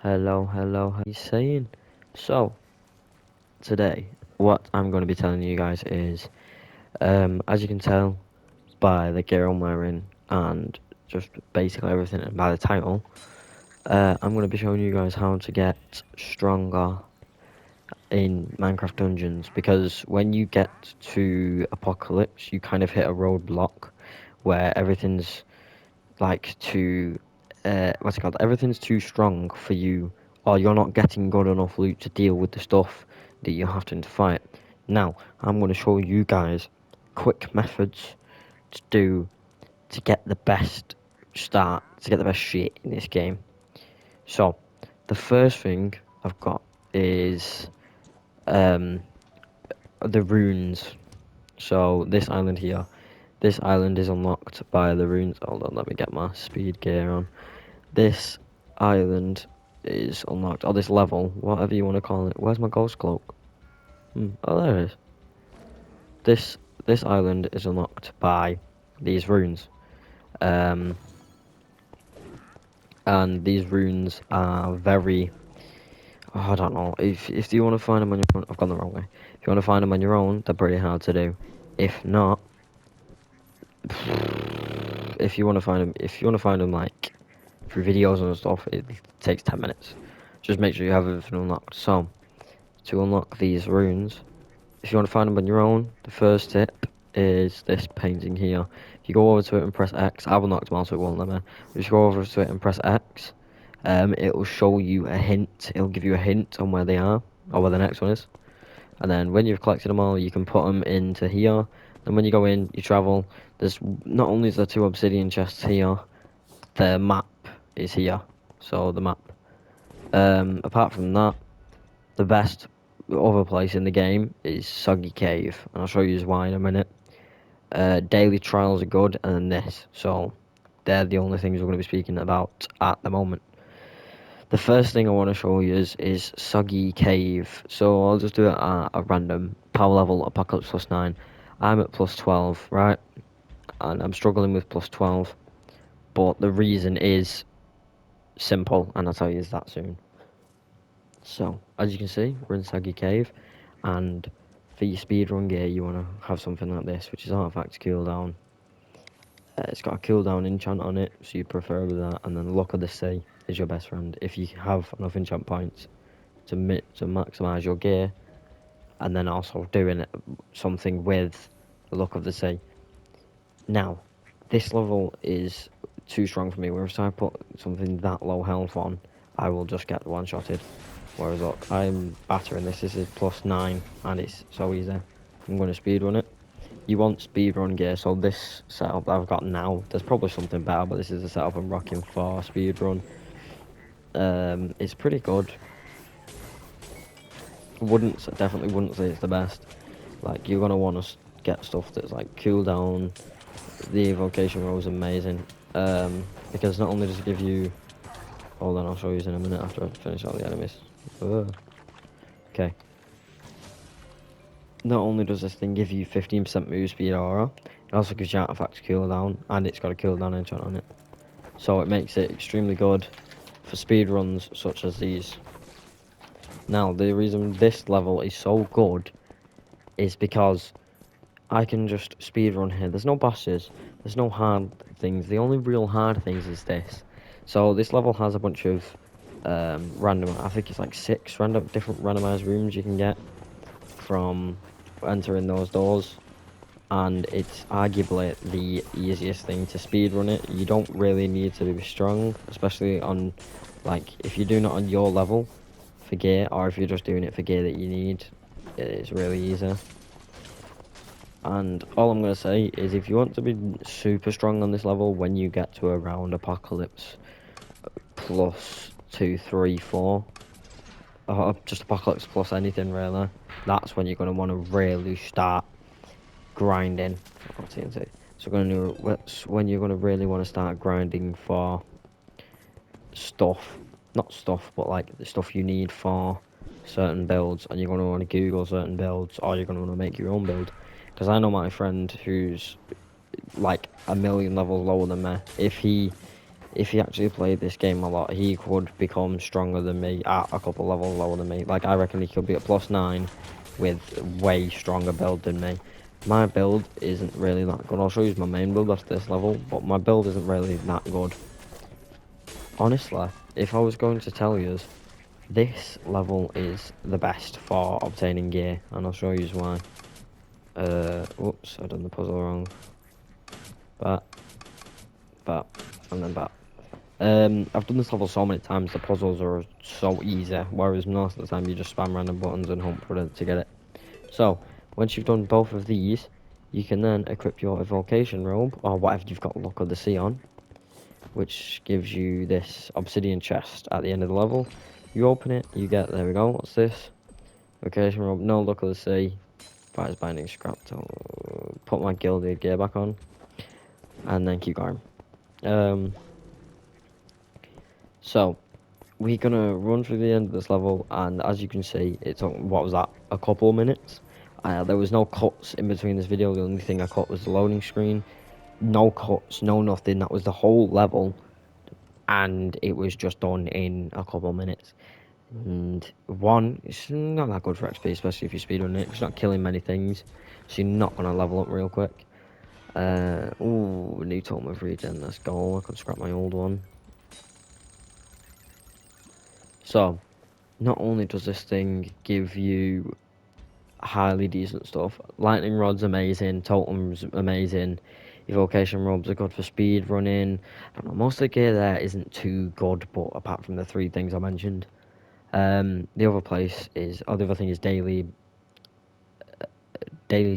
Hello, hello, how you saying? So, today, what I'm going to be telling you guys is, as you can tell by the gear I'm wearing and just basically everything and by the title, I'm going to be showing you guys how to get stronger in Minecraft Dungeons because when you get to Apocalypse, you kind of hit a roadblock where everything's like too what's it called? Everything's too strong for you, or you're not getting good enough loot to deal with the stuff that you're having to fight. Now, I'm going to show you guys quick methods to do to get the best start, to get the best shit in this game. So, the first thing I've got is um, the runes. So, this island is unlocked by the runes. Hold on, let me get my speed gear on. This island is unlocked, or this level, whatever you want to call it. Where's my ghost cloak? Oh, there it is. This island is unlocked by these runes. Um, and these runes are very. Oh, I don't know. If you want to find them on your own, I've gone the wrong way. If you want to find them on your own, they're pretty hard to do. If not, if you want to find them like through videos and stuff, it takes 10 minutes. Just make sure you have everything unlocked. So, to unlock these runes, if you want to find them on your own, the first tip is this painting here. If you go over to it and press X, I've unlocked them all so it won't let me. If you go over to it and press X, it will show you a hint. It'll give you a hint on where they are, or where the next one is. And then when you've collected them all, you can put them into here. And when you go in, you travel. There's not only is there 2 obsidian chests here, the map is here. So the map. Apart from that, the best other place in the game is Soggy Cave, and I'll show you why in a minute. Daily trials are good, and then this. So they're the only things we're going to be speaking about at the moment. The first thing I want to show you is Soggy Cave. So I'll just do it at a random power level, Apocalypse plus 9. I'm at plus 12, right? And I'm struggling with plus 12. But the reason is simple, and I'll tell you that soon. So, as you can see, we're in Soggy Cave, and for your speedrun gear, you want to have something like this, which is Artifact Cooldown. It's got a cooldown enchant on it, so you prefer with that, and then Luck of the Sea is your best friend. If you have enough enchant points to maximise your gear, and then also doing something with the Luck of the Sea. Now, this level is too strong for me, whereas if I put something that low health on, I will just get one-shotted. Whereas look, I'm battering this. This is plus 9, and it's so easy. I'm going to speedrun it. You want speedrun gear, so this setup that I've got now, there's probably something better, but this is the setup I'm rocking for speedrun. It's pretty good. Definitely wouldn't say it's the best. Like, you're going to want to get stuff that's like cooldown. The evocation row is amazing. Because not only does it give you... Hold on, I'll show you in a minute after I finish all the enemies. Okay. Not only does this thing give you 15% move speed aura, it also gives you artifacts cooldown, and it's got a cooldown enchant on it. So it makes it extremely good for speed runs such as these. Now, the reason this level is so good is because I can just speed run here. There's no bosses, there's no hard things. The only real hard things is this. So this level has a bunch of random, I think it's like 6 different randomized rooms you can get from entering those doors, and it's arguably the easiest thing to speedrun it. You don't really need to be strong, especially on, like, if you're doing it on your level for gear, or if you're just doing it for gear that you need, it's really easy. And all I'm going to say is, if you want to be super strong on this level, when you get to around Apocalypse plus 2, 3, 4, or just Apocalypse plus anything really, that's when you're going to want to really start grinding. TNT. So when you're going to really want to start grinding for stuff, not stuff, but like the stuff you need for certain builds, and you're going to want to Google certain builds, or you're going to want to make your own build. Because I know my friend who's like a million levels lower than me. if he actually played this game a lot, he could become stronger than me at a couple levels lower than me. Like, I reckon he could be at +9 with way stronger build than me. My build isn't really that good. I'll show you my main build after this level, but my build isn't really that good. Honestly, if I was going to tell you, this level is the best for obtaining gear, and I'll show you why. Whoops, I've done the puzzle wrong. But, and then back. I've done this level so many times, the puzzles are so easy, whereas most of the time you just spam random buttons and hope for it to get it. So, once you've done both of these, you can then equip your evocation robe, or whatever you've got Luck of the Sea on, which gives you this obsidian chest at the end of the level. You open it, you get, there we go, what's this? Evocation robe, no Luck of the Sea, Fire's Binding Scrap, put my gilded gear back on, and then keep going. So, we're gonna run through the end of this level, and as you can see, it took, what was that, a couple of minutes. There was no cuts in between this video. The only thing I cut was the loading screen. No cuts, no nothing. That was the whole level, and it was just done in a couple of minutes. And one, it's not that good for XP, especially if you speedrun it. It's not killing many things, so you're not gonna level up real quick. Ooh, new totem of regen. Let's go. I could scrap my old one. So, not only does this thing give you highly decent stuff, lightning rod's amazing, totem's amazing, evocation robes are good for speed running. I don't know, most of the gear there isn't too good, but apart from the three things I mentioned. The other thing is daily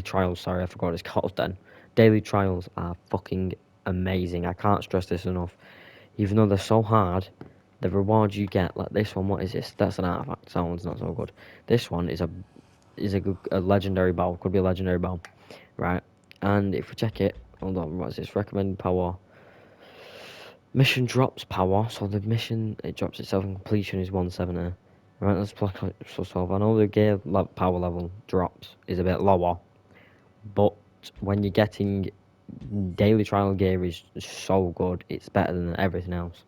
trials, sorry, I forgot what it's called then. Daily trials are fucking amazing. I can't stress this enough. Even though they're so hard, the rewards you get, like this one, what is this? That's an artifact. That one's not so good. This one is a legendary bow. Could be a legendary bow, right? And if we check it, hold on, what is this? Recommended power. Mission drops power, so the mission it drops itself in completion is 170. Right, let's plug so 12. I know the gear power level drops is a bit lower, but when you're getting daily trial gear is so good, it's better than everything else.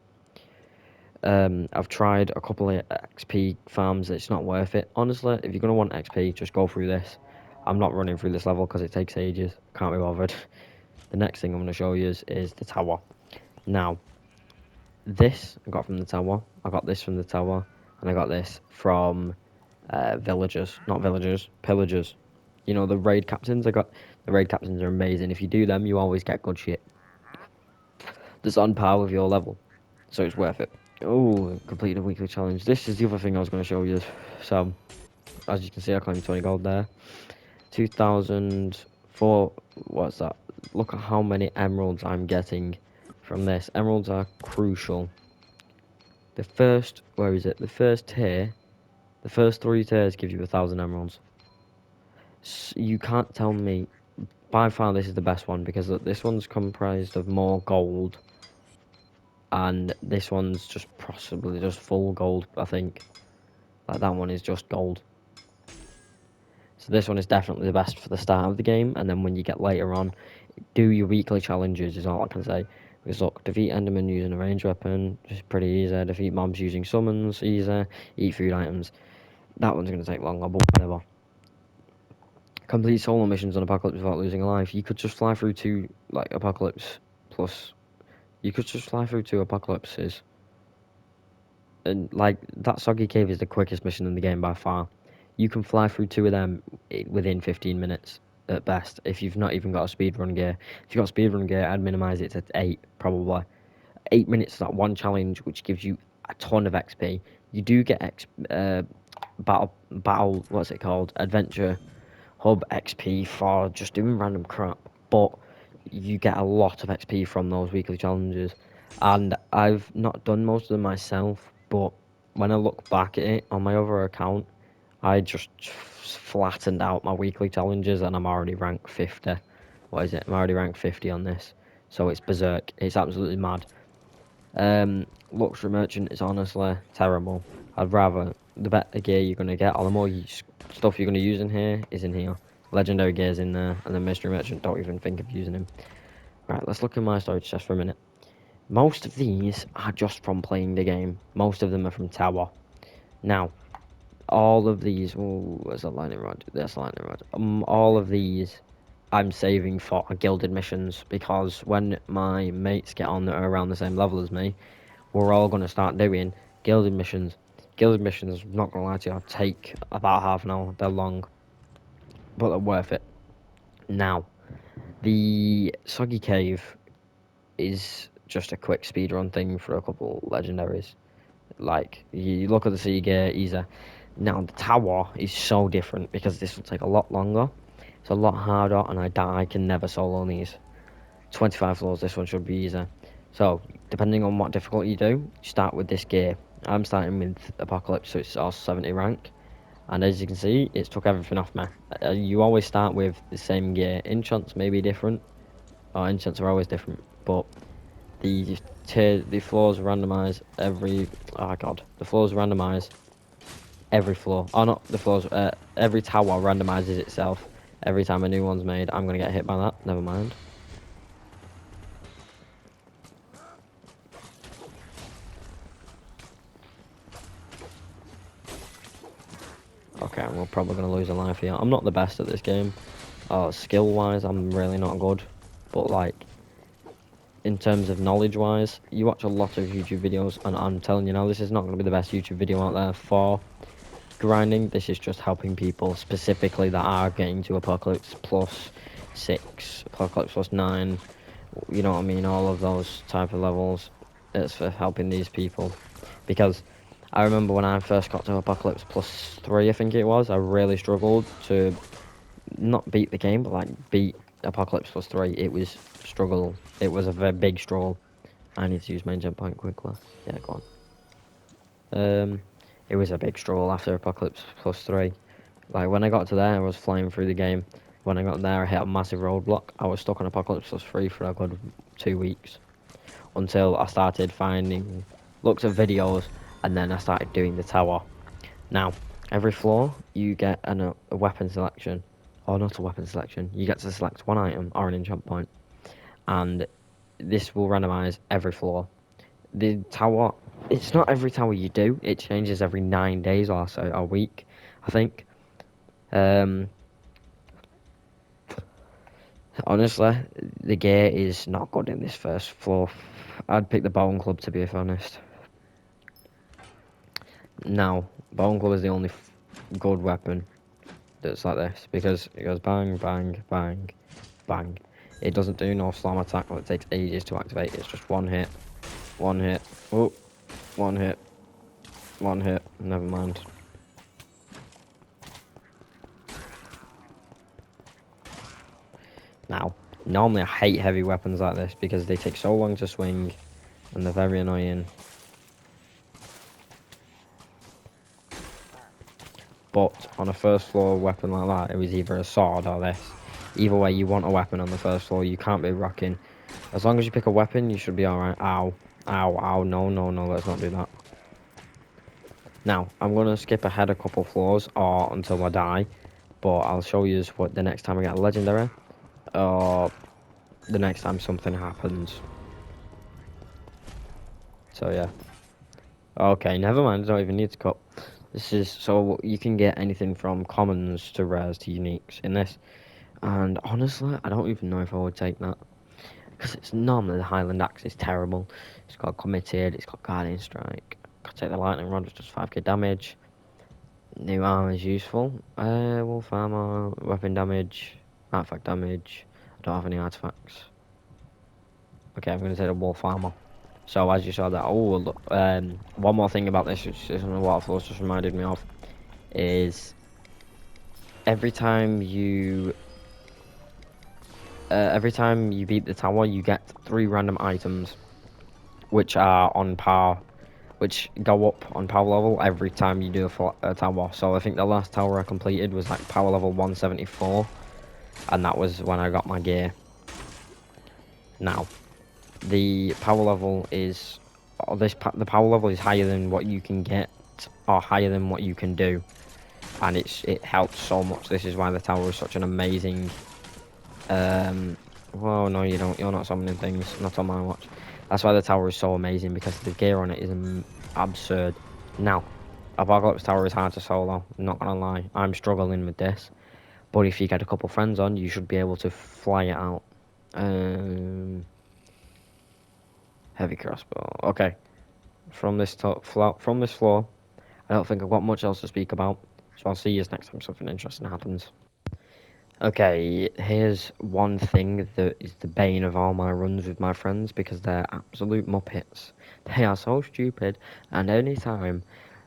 I've tried a couple of XP farms, it's not worth it. Honestly, if you're going to want XP, just go through this. I'm not running through this level because it takes ages. Can't be bothered. The next thing I'm going to show you is the tower. Now, this I got from the tower. I got this from the tower. And I got this from villagers. Not villagers, pillagers. You know, the raid captains. The raid captains are amazing. If you do them, you always get good shit that's on par with your level. So it's worth it. Oh, completed a weekly challenge. This is the other thing I was going to show you. So, as you can see, I claimed 20 gold there. 2004, what's that? Look at how many emeralds I'm getting from this. Emeralds are crucial. The first, where is it? The first tier, the first 3 tiers give you 1,000 emeralds. So you can't tell me, by far this is the best one, because this one's comprised of more gold. And this one's just possibly just full gold, I think. Like that one is just gold. So this one is definitely the best for the start of the game, and then when you get later on, do your weekly challenges is all I can say. Because look, defeat Enderman using a ranged weapon, just pretty easy. Defeat mobs using summons, easy. Eat food items. That one's going to take longer, but whatever. Complete solo missions on Apocalypse without losing a life. You could just fly through two, like, Apocalypse plus... You could just fly through 2 Apocalypses. And, like, that Soggy Cave is the quickest mission in the game by far. You can fly through 2 of them within 15 minutes at best, if you've not even got a speedrun gear. If you've got speedrun gear, I'd minimise it to 8, probably. 8 minutes is that one challenge, which gives you a ton of XP. You do get battle, what's it called? Adventure Hub XP for just doing random crap, but you get a lot of XP from those weekly challenges. And I've not done most of them myself, but when I look back at it on my other account, I just flattened out my weekly challenges and I'm already ranked 50. What is it? I'm already ranked 50 on this. So it's berserk. It's absolutely mad. Luxury Merchant is honestly terrible. I'd rather the better gear you're going to get, or the more stuff you're going to use in here is in here. Legendary gear's in there, and then Mystery Merchant, don't even think of using him. Right, let's look in my storage chest for a minute. Most of these are just from playing the game. Most of them are from Tower. Now, all of these. Oh, there's a lightning rod. There's a lightning rod. All of these I'm saving for guilded missions because when my mates get on that are around the same level as me, we're all going to start doing gilded missions. Gilded missions, not going to lie to you, take about half an hour. They're long, but they're worth it. Now, the Soggy Cave is just a quick speedrun thing for a couple legendaries. Like, you look at the Sea Gate, easy. Now, the tower is so different because this will take a lot longer. It's a lot harder, and I can never solo these. 25 floors, this one should be easy. So, depending on what difficulty you do, start with this gear. I'm starting with Apocalypse, so it's R70 rank. And as you can see, it's took everything off me. You always start with the same gear. Enchants may be different, or enchants are always different, but the floors randomise every. Oh god, the floors randomise every floor. Oh, not the floors. Every tower randomises itself every time a new one's made. I'm gonna get hit by that. Never mind. Okay, we're probably gonna lose a life here. I'm not the best at this game. Skill-wise, I'm really not good. But like, in terms of knowledge-wise, you watch a lot of YouTube videos, and I'm telling you now, this is not gonna be the best YouTube video out there for grinding. This is just helping people specifically that are getting to Apocalypse plus 6, Apocalypse plus 9, you know what I mean, all of those type of levels. It's for helping these people. Because I remember when I first got to Apocalypse plus 3, I think it was, I really struggled to not beat the game, but like beat Apocalypse plus 3. It was struggle. It was a very big struggle. I need to use my jump point quickly. Yeah, go on. It was a big struggle after Apocalypse plus 3. Like, when I got to there, I was flying through the game. When I got there, I hit a massive roadblock. I was stuck on Apocalypse plus 3 for a good 2 weeks. Until I started finding, looked at videos, and then I started doing the tower. Now, every floor, you get a weapon selection. Or not a weapon selection. You get to select one item or an enchant point. And this will randomise every floor. The tower, it's not every tower you do. It changes every 9 days or so, a week, I think. Honestly, the gear is not good in this first floor. I'd pick the Bone Club, to be honest. Now, Bone Club is the only good weapon that's like this, because it goes bang, bang, bang, bang. It doesn't do no slam attack, but it takes ages to activate. It's just one hit, oh, one hit, never mind. Now, normally I hate heavy weapons like this because they take so long to swing and they're very annoying. But on a first floor weapon like that, it was either a sword or this. Either way, you want a weapon on the first floor. You can't be rocking. As long as you pick a weapon, you should be alright. Ow. Ow, ow. No, no, no. Let's not do that. Now, I'm going to skip ahead a couple floors or until I die. But I'll show you what the next time I get a legendary. Or the next time something happens. So, yeah. Okay, never mind. I don't even need to cut. This is so you can get anything from commons to rares to uniques in this. And honestly, I don't even know if I would take that. Because it's normally the Highland Axe is terrible. It's got Committed, it's got Guardian Strike. Could take the Lightning Rod, which does 5k damage. New armor is useful. Wolf armor, weapon damage, artifact damage. I don't have any artifacts. Okay, I'm going to take the wolf armor. So as you saw that, oh look, one more thing about this, which is what Waterfalls just reminded me of, is every time you beat the tower, you get 3 random items, which are on par, which go up on power level every time you do a tower. So I think the last tower I completed was like power level 174, and that was when I got my gear. Now, the power level is, the power level is higher than what you can get, or higher than what you can do, and it helps so much. This is why the tower is such an amazing. Well, no, you don't. You're not summoning things. Not on my watch. That's why the tower is so amazing, because the gear on it is absurd. Now, Apocalypse Tower is hard to solo, I'm not gonna lie. I'm struggling with this. But if you get a couple friends on, you should be able to fly it out. Heavy crossbow. Okay. From this floor, I don't think I've got much else to speak about. So I'll see you next time something interesting happens. Okay, here's one thing that is the bane of all my runs with my friends, because they're absolute muppets. They are so stupid, and any time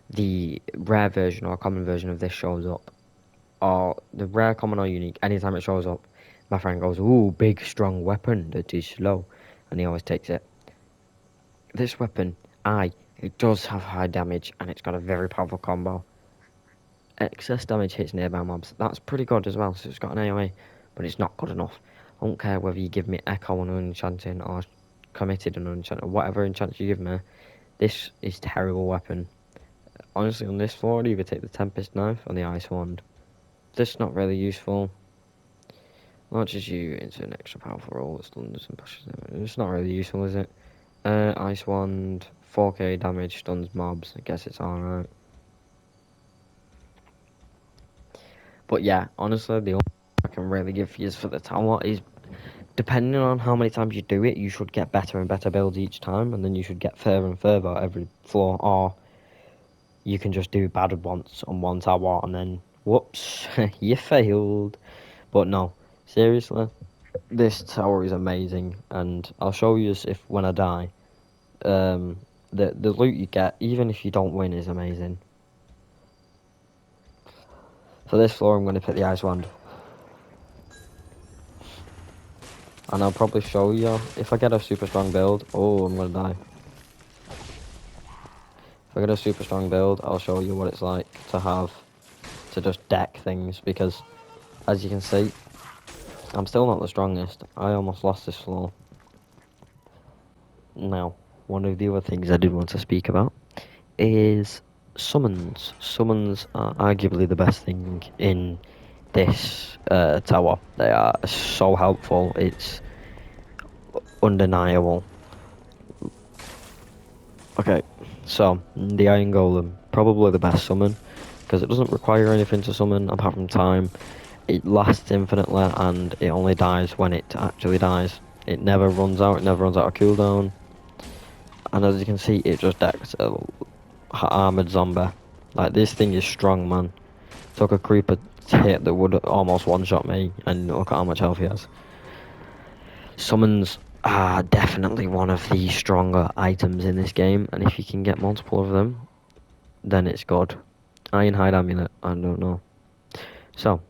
the rare version or common version of this shows up, or the rare, common, or unique, anytime it shows up, my friend goes, "Ooh, big, strong weapon that is slow," and he always takes it. This weapon, it does have high damage, and it's got a very powerful combo. Excess damage hits nearby mobs. That's pretty good as well, so it's got an AoE, but it's not good enough. I don't care whether you give me Echo on Unenchanting or Committed on Unenchanting, whatever enchant you give me, this is terrible weapon. Honestly, on this floor, I'd either take the Tempest Knife or the Ice Wand. This is not really useful. Launches you into an extra powerful roll that stuns and pushes them. It's not really useful, is it? Ice Wand, 4k damage, stuns mobs. I guess it's alright. But yeah, honestly, the only I can really give you for the tower is, depending on how many times you do it, you should get better and better builds each time, and then you should get further and further every floor, or you can just do bad once on one tower, and then, whoops, you failed. But no, seriously, this tower is amazing, and I'll show you if when I die. The loot you get, even if you don't win, is amazing. For this floor, I'm going to pick the Ice Wand. And I'll probably show you, if I get a super strong build, oh, I'm going to die. If I get a super strong build, I'll show you what it's like to just deck things, because, as you can see, I'm still not the strongest. I almost lost this floor. Now, one of the other things I did want to speak about is summons. Summons are arguably the best thing in this tower. They are so helpful, it's undeniable. Okay, so the Iron Golem, probably the best summon, because it doesn't require anything to summon apart from time. It lasts infinitely, and it only dies when it actually dies. It never runs out, it never runs out of cooldown. And as you can see, it just decks a armored zombie. Like, this thing is strong, man. Took a creeper hit that would almost one-shot me, and look at how much health he has. Summons are definitely one of the stronger items in this game, and if you can get multiple of them, then it's good. Ironhide Amulet, I don't know. So,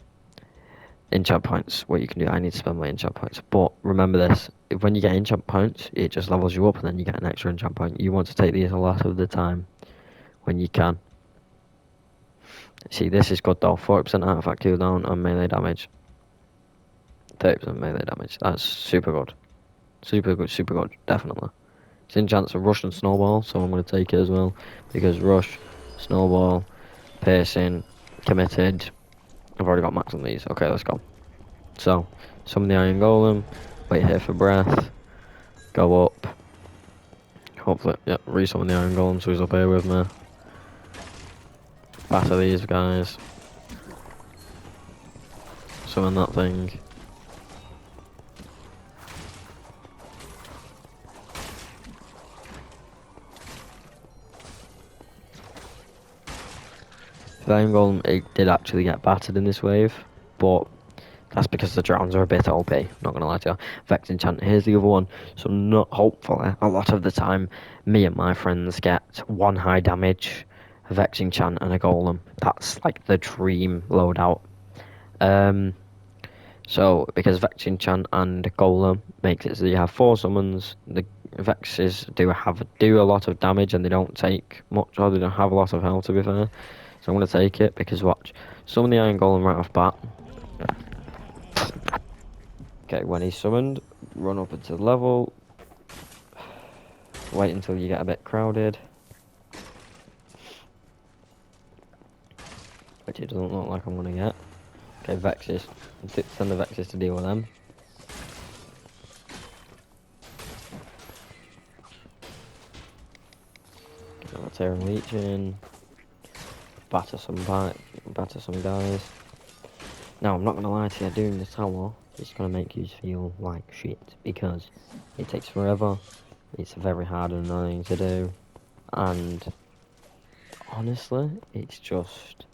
enchant points, what you can do, I need to spend my enchant points. But remember this, when you get enchant points, it just levels you up, and then you get an extra enchant point. You want to take these a lot of the time, when you can. See, this is good though, 40% artifact cooldown and melee damage. 30% melee damage, that's super good. Super good, definitely. It's enchants of Rush and Snowball, so I'm going to take it as well, because Rush, Snowball, Piercing, Committed, I've already got max on these. Okay, let's go. So, summon the Iron Golem, wait here for breath, go up, hopefully, yep, resummon the Iron Golem so he's up here with me. Batter these guys. Summon that thing. The Iron Golem, it did actually get battered in this wave, but that's because the drowns are a bit OP, not gonna lie to you. Vex Enchant, here's the other one. So not hopefully, a lot of the time, me and my friends get one high damage, a Vex Enchant and a Golem. That's like the dream loadout. So because Vex Enchant and Golem makes it so you have 4 summons, the Vexes do a lot of damage and they don't take much, or they don't have a lot of health, to be fair. So I'm going to take it, because watch, summon the Iron Golem right off bat. Okay, when he's summoned, run up into the level. Wait until you get a bit crowded. Which it doesn't look like I'm going to get. Okay, Vexes. Send the Vexes to deal with them. Terran Legion, batter some guys. Now, I'm not gonna lie to you, doing this tower is gonna make you feel like shit because it takes forever, it's very hard and annoying to do, and honestly, it's just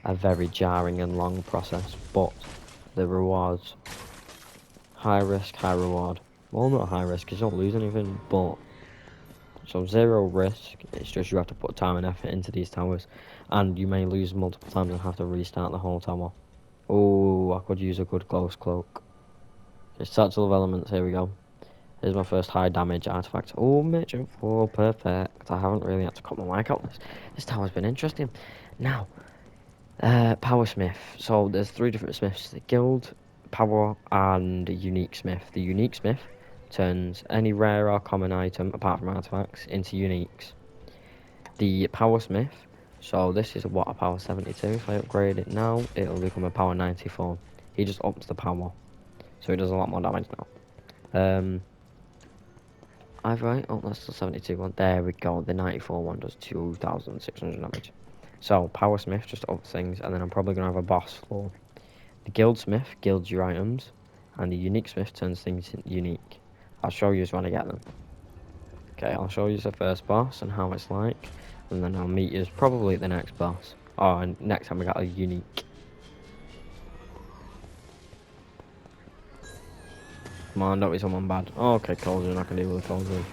a very jarring and long process, but the rewards, high risk, high reward. Well, not high risk because you don't lose anything, but so 0 risk, it's just you have to put time and effort into these towers, and you may lose multiple times and have to restart the whole tower. Oh, I could use a good close cloak. It's Satchel of Elements, here we go. Here's my first high damage artifact. Oh, Merchant 4, perfect. I haven't really had to cut my mic out. This tower's been interesting. Now, Power Smith. So there's 3 different smiths: the Guild, Power, and Unique Smith. The Unique Smith turns any rare or common item, apart from artifacts, into uniques. The Power Smith, so this is a Water Power 72. If I upgrade it now, it'll become a Power 94. He just ups the power, so he does a lot more damage now. I've right. Oh, that's the 72 one. There we go. The 94 one does 2,600 damage. So Power Smith just ups things, and then I'm probably gonna have a boss floor. The Guild Smith guilds your items, and the Unique Smith turns things unique. I'll show you when I get them. Okay, I'll show you the first boss and how it's like, and then I'll meet you probably at the next boss. Oh, and next time we got a unique. Come on, don't be someone bad. Oh, okay, Cauldron, I can deal with a Cauldron.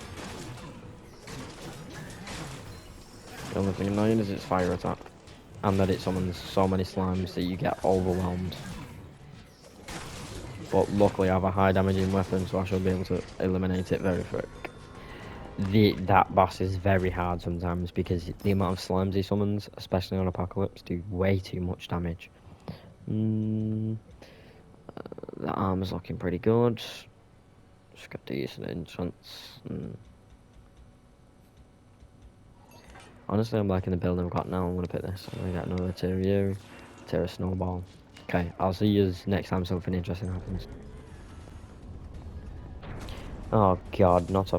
The only thing annoying is its fire attack, and that it summons so many slimes that you get overwhelmed. But luckily I have a high damaging weapon, so I should be able to eliminate it very quick. That boss is very hard sometimes because the amount of slimes he summons, especially on Apocalypse, do way too much damage. The armor's looking pretty good. Just got decent entrance. Honestly, I'm liking the build I've got now. I'm gonna pick this. I'm gonna get another Terra Snowball. Okay, I'll see you next time something interesting happens. Oh god, not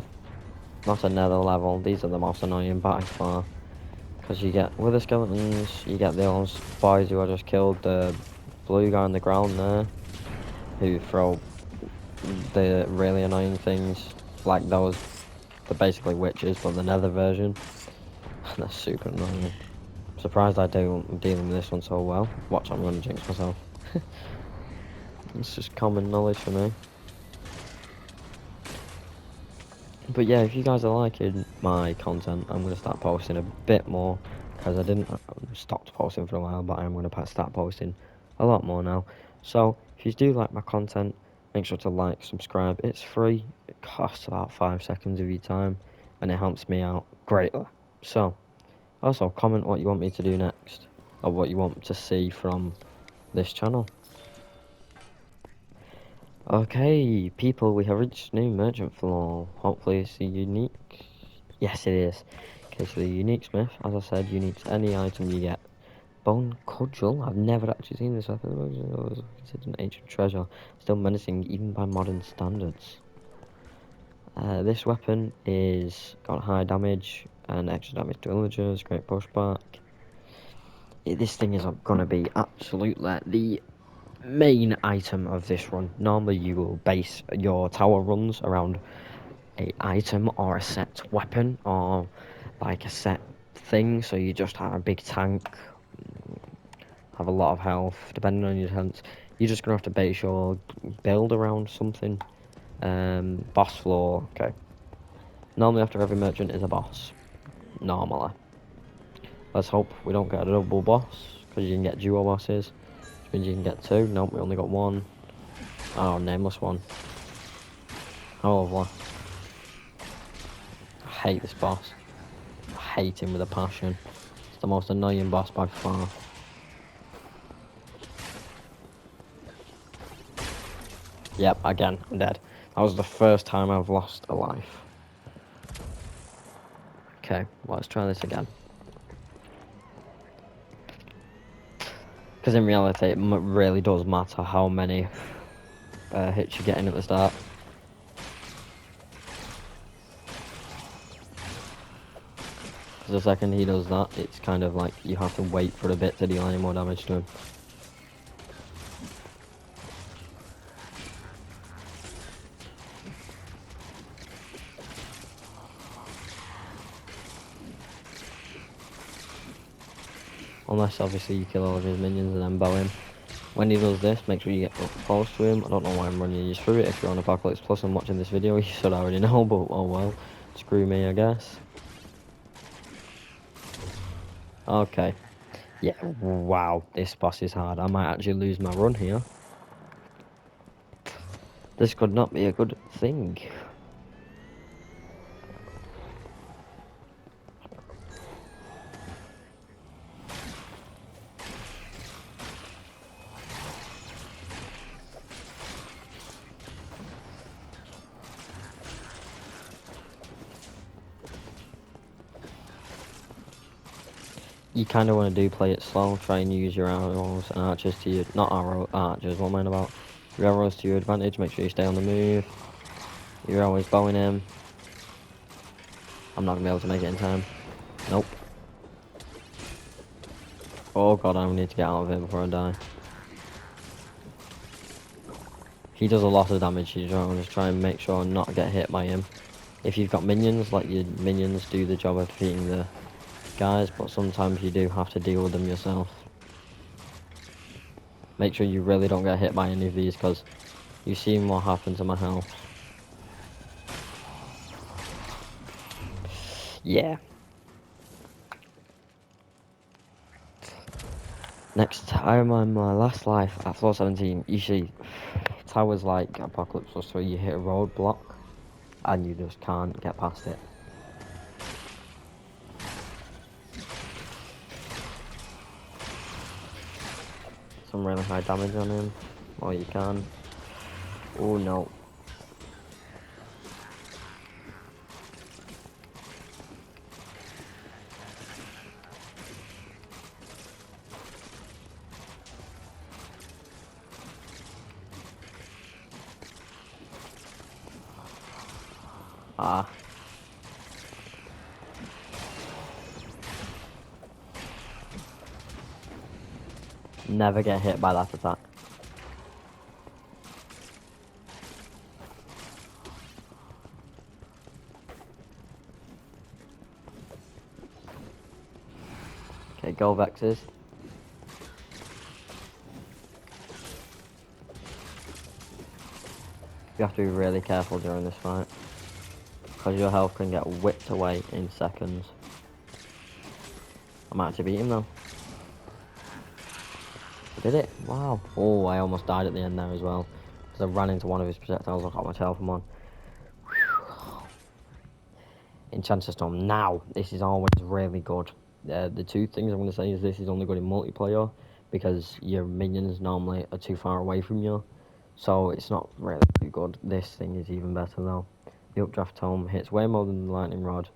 another level. These are the most annoying by far. Because you get Wither Skeletons, you get those boys who I just killed, the blue guy on the ground there, who throw the really annoying things, like those, they're basically witches, but the nether version. They're super annoying. I'm surprised I'm dealing with this one so well. Watch, I'm going to jinx myself. It's just common knowledge for me. But yeah, if you guys are liking my content, I'm going to start posting a bit more, because I stopped posting for a while, but I'm going to start posting a lot more now. So if you do like my content, make sure to like, subscribe. It's free. It costs about 5 seconds of your time, and it helps me out greatly. So also comment what you want me to do next, or what you want to see from this channel. Okay, people, we have reached new merchant floor. Hopefully it's a unique. Yes, it is. Okay, so the unique smith, as I said, uniques any item you get. Bone cudgel. I've never actually seen this weapon. It was considered an ancient treasure, still menacing even by modern standards. This weapon is got high damage and extra damage to villagers. Great pushback. This thing is gonna be absolutely the main item of this run. Normally you will base your tower runs around a item or a set weapon or like a set thing, so you just have a big tank, have a lot of health, depending on your defense. You're just gonna have to base your build around something. Boss floor, okay. Normally after every merchant is a boss. Normally. Let's hope we don't get a double boss, because you can get duo bosses. Which means you can get 2. Nope, we only got 1. Oh, nameless one. Oh, lovely. I hate this boss. I hate him with a passion. It's the most annoying boss by far. Yep, again, I'm dead. That was the first time I've lost a life. Okay, let's try this again. Because in reality, it really does matter how many hits you're getting at the start. Because the second he does that, it's kind of like you have to wait for a bit to deal any more damage to him. Unless obviously you kill all of his minions and then bow him. When he does this, make sure you get up close to him. I don't know why I'm running you through it. If you're on Apocalypse Plus and watching this video, you should already know, but oh well. Screw me, I guess. Okay. Yeah, wow, this boss is hard. I might actually lose my run here. This could not be a good thing. You kind of want to play it slow. Try and use your arrows and archers to your... Not archers, what am I on about? Your arrows to your advantage. Make sure you stay on the move. You're always bowing him. I'm not going to be able to make it in time. Nope. Oh god, I need to get out of here before I die. He does a lot of damage. You want to try and make sure not get hit by him. If you've got minions, let your minions do the job of defeating the guys, but sometimes you do have to deal with them yourself. Make sure you really don't get hit by any of these, because you've seen what happened to my health. Yeah. Next time on my last life at floor 17, you see towers like Apocalypse Plus 3, you hit a roadblock and you just can't get past it. Some really high damage on him. Oh, you can. Oh no. Ah. Never get hit by that attack. Okay, go Vexes. You have to be really careful during this fight, because your health can get whipped away in seconds. I might actually beat him though. I did it. Wow. Oh, I almost died at the end there as well, because I ran into one of his projectiles. Look how much health I'm on. Enchanter Storm. Now, this is always really good. The two things I'm going to say is this is only good in multiplayer, because your minions normally are too far away from you, so it's not really too good. This thing is even better though. The Updraft Tome hits way more than the Lightning Rod.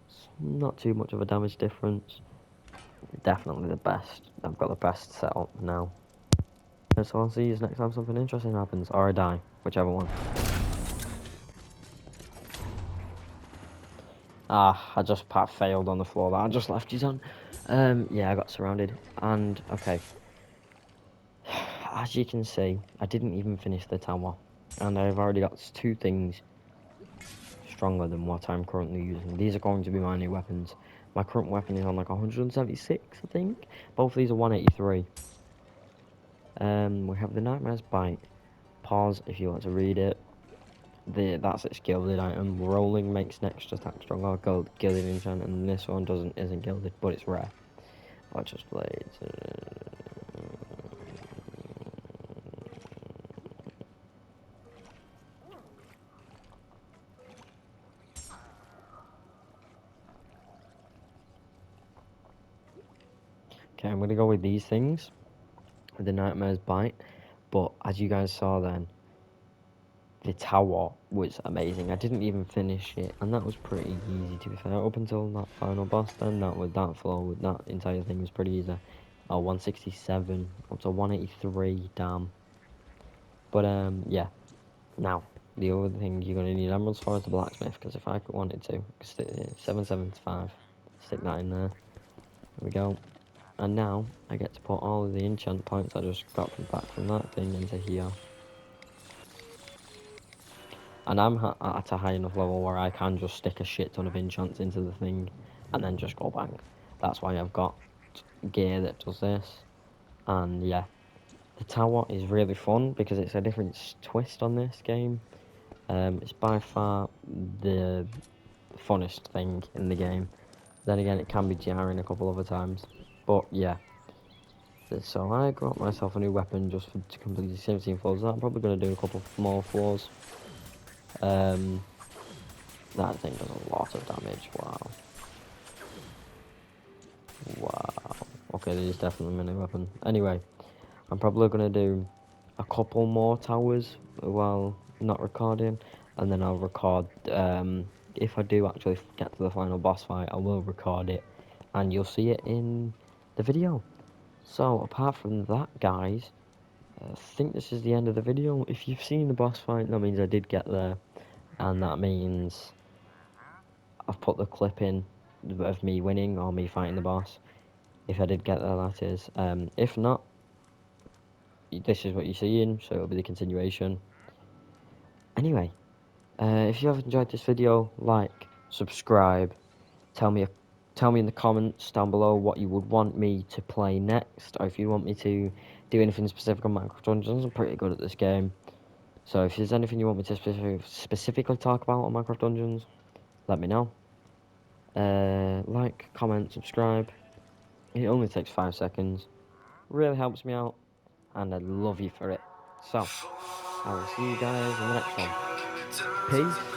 It's not too much of a damage difference. Definitely the best. I've got the best setup now. So I'll see you next time something interesting happens, or I die, whichever one. Ah, I just failed on the floor that I just left you on. Yeah, I got surrounded, and okay. As you can see, I didn't even finish the tower, and I've already got two things stronger than what I'm currently using. These are going to be my new weapons. My current weapon is on like 176, I think. Both of these are 183. We have the Nightmare's Bite. Pause if you want to read it. That's its gilded item. Rolling makes next attack stronger. Gilded enchant, and this one isn't gilded, but it's rare. Just Blades. Okay, I'm gonna go with these things. The Nightmare's Bite. But as you guys saw then, the tower was amazing. I didn't even finish it, and that was pretty easy to be fair. Up until that final boss, then that floor with that entire thing was pretty easy. 167 up to 183, damn. But yeah. Now the other thing you're gonna need emeralds for is the blacksmith, because if I wanted to, 775, stick that in there. There we go. And now I get to put all of the enchant points I just got back from that thing into here. And I'm at a high enough level where I can just stick a shit ton of enchants into the thing and then just go bang. That's why I've got gear that does this. And yeah, the tower is really fun because it's a different twist on this game. It's by far the funnest thing in the game. Then again, it can be jarring a couple other times. But yeah. So I got myself a new weapon just to complete the 17 floors. I'm probably going to do a couple more floors. That thing does a lot of damage. Wow. Wow. Okay, this is definitely my new weapon. Anyway, I'm probably going to do a couple more towers while not recording. And then I'll record, if I do actually get to the final boss fight, I will record it. And you'll see it in the video. So, apart from that, guys, I think this is the end of the video. If you've seen the boss fight, that means I did get there. And that means I've put the clip in of me winning or me fighting the boss. If I did get there, that is. If not, this is what you're seeing, so it'll be the continuation. Anyway, if you have enjoyed this video, like, subscribe, tell me in the comments down below what you would want me to play next, or if you want me to do anything specific on Minecraft Dungeons. I'm pretty good at this game. So if there's anything you want me to specifically talk about on Minecraft Dungeons, let me know. Like, comment, subscribe. It only takes 5 seconds. Really helps me out, and I'd love you for it. So, I will see you guys in the next one. Peace.